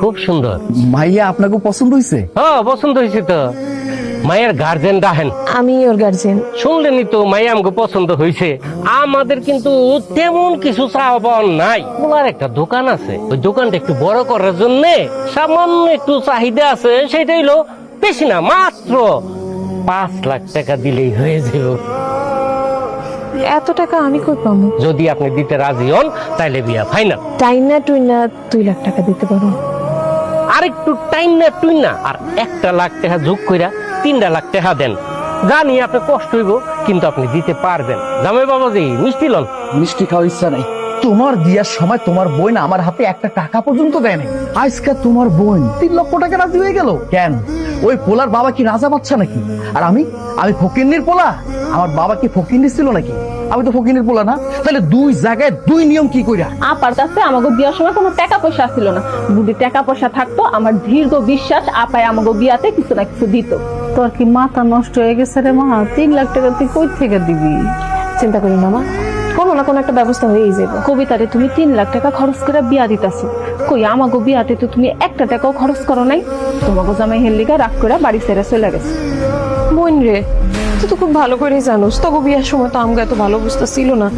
খুব সুন্দর। মাইয়া আপনাকে পছন্দ হয়েছে? হ্যাঁ পছন্দ হয়েছে তো। মায়ের গার্জেন ডাহেন। আমি ওর গার্জেন। শুনলেনি তো মাইয়া আমাকে পছন্দ হয়েছে। আমাদের কিন্তু তেমন কিছু চাওয়া পাওয়া নাই। ওনার একটা দোকান আছে, ওই দোকানটা একটু বড় করার জন্য সামান্য একটু চাহিদা আছে। সেটা হইলো বেশি না, মাত্র 5 লাখ টাকা দিলেই হয়ে যাবে। এত টাকা আমি কই পাবো? যদি আপনি দিতে রাজি হন তাইলে বিয়া ফাইনাল। টাইনা টুইনা 2 লাখ টাকা দিতে পারো? আর একটু টাইম না টুই না, আর 1 লাখ টাকা যোগ কইরা 3 লাখ টাকা দেন। জানি আপনার কষ্ট হইব, কিন্তু আপনি দিতে পারবেন। জামাই বাবাজি মিষ্টি লন। মিষ্টি খাওয়ার ইচ্ছা নাই। তোমার বিয়ার সময় তোমার বোন আমার হাতে একটা টাকা পর্যন্ত দেয় নাই। আজকে তোমার বোন 3 লক্ষ টাকা রাজি হয়ে গেল কেন? ওই পোলার বাবা কি রাজা বাচ্চা নাকি? আর আমি ফকিন্নির পোলা? আমার বাবা কি ফকিন্নি ছিল নাকি? আমি তো ফকিন্নির পোলা না। তাহলে 2 জায়গায় 2 নিয়ম কি কইরা? আপার কাছে আমাকে বিয়ার সময় কোনো টাকা পয়সা ছিল না। যদি টাকা পয়সা থাকতো, আমার দীর্ঘ বিশ্বাস আপায় আমাকে বিয়াতে কিছু না কিছু দিত। তোর কি মাথা নষ্ট হয়ে গেছে রে মা? 3 লাখ টাকা তুই কই থেকে দিবি? চিন্তা করি না মা, কোনো না কোনো একটা ব্যবস্থা হয়েই যাবে। কবিতারে তুমি 3 লাখ টাকা খরচ করে বিয়া দিতেছো, কই আমাকে বিয়াতে তো তুমি 1 টাকাও খরচ করো নাই। তোমাকে জামাই হেললিগা রাগ করে বাড়ি ছেড়ে চলে গেছে। বোন রে, তুই তো খুব ভালো করে জানোস তবে বিয়ার সময় তো আমাকে এত ভালো অবস্থা ছিল না।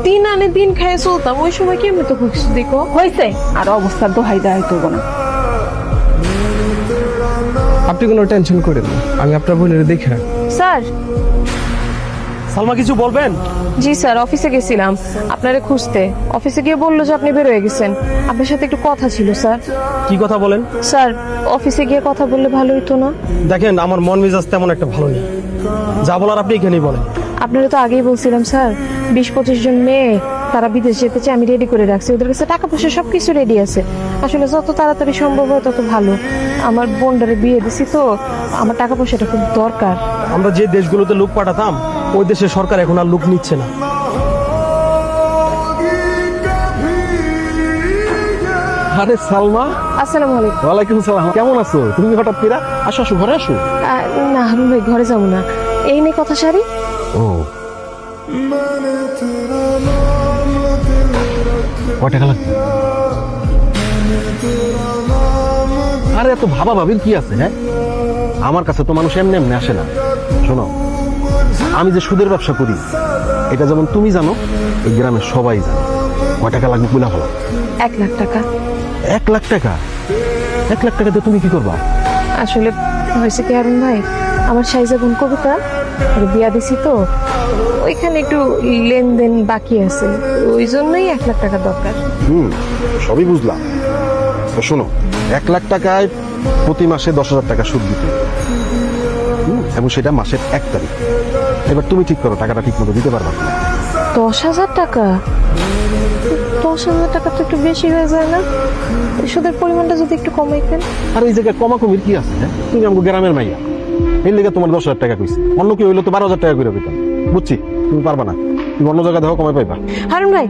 দিন আনে দিন খায় চলতাম। ওই সময় কেমনি তো খুশি দেখো হয়েছে, আর অবস্থার দোহাই দেওয়া হইতো না। আপনি কোনো টেনশন করেন না, আমি আপনার বোনের দেখে রাখবো। স্যার। সালমা কিছু বলবেন? জি স্যার, অফিসে গেছিলাম আপনারে খুঁজতে। অফিসে গিয়ে বললো যে আপনি বের হয়ে গেছেন। আপনার সাথে একটু কথা ছিল স্যার। কি কথা বলেন? স্যার, অফিসে গিয়ে কথা বললে ভালো হতো না? দেখেন, আমার মন মেজাজ তেমন একটা ভালো নেই। যা বলার আপনি এখানেই বলেন। আপনারা তো আগেই বলছিলাম স্যার, 20-25 জন মেয়ে তারা বিদেশ যেতে চায়, আমি রেডি করে রাখছি। ওদের কাছে টাকা পয়সা সবকিছু রেডি আছে। আসলে যত তাড়াতাড়ি সম্ভব হয় তত ভালো। আমার বোনটারে বিয়ে দিছি তো, আমার টাকা পয়সাটা খুব দরকার। আমরা যে দেশগুলোতে লোক পাঠাতাম, ওই দেশের সরকার এখন আর লোক নিচ্ছে না। আরে সালমা। আসসালামু আলাইকুম। ওয়ালাইকুম সালাম। কেমন আছো তুমি? হঠাৎ করে আসো, আসো ঘরে আসো। না হারুন ভাই, ঘরে যাবো না। এই নে কথা সারি। ও, কয় টাকা লাগবে? আরে এত ভাবা ভাবির কি আছে? হ্যাঁ, আমার কাছে তো মানুষ এমনি এমনি আসে না। শোনো, আমি যে সুদের ব্যবসা করি এটা যেমন তুমি জানো, এই গ্রামের সবাই জানে। কয় টাকা লাগবে বলে ভালো? 1 লাখ টাকা। 1 লাখ টাকা? 1 লাখ টাকা দিয়ে তুমি কি করবা? আসলে হয়েছে কি হারুন ভাই, আমার সাইজা বোন কবিতা ওর বিয়া দিছি তো, ওইখানে একটু লেনদেন বাকি আছে। ওই জন্যই 1 লাখ টাকা দরকার। সবই বুঝলাম। তো শোনো, 1 লাখ টাকায় প্রতি মাসে 10,000 টাকা সুদ দিতে, এবং সেটা মাসের 1 তারিখ। এবার তুমি ঠিক করো টাকাটা ঠিক মতো দিতে পারবা। 10,000 টাকা? 10,000 টাকা তো একটু বেশি হয়ে যায় না? সুদের পরিমাণটা যদি একটু কমাইতেন। আর এই জায়গায় কমা কমির কি আছে? হ্যাঁ, তুমি আমাকে গ্রামের মাইয়া, এই লেগে তোমার 10,000 টাকা কইছি। অন্য কি হইলো তো 12,000 টাকা করে দিতাম। বুঝছি তুমি পারবা না, তুমি অন্য জায়গায় দেখো কমে পাইবা। হারুন ভাই,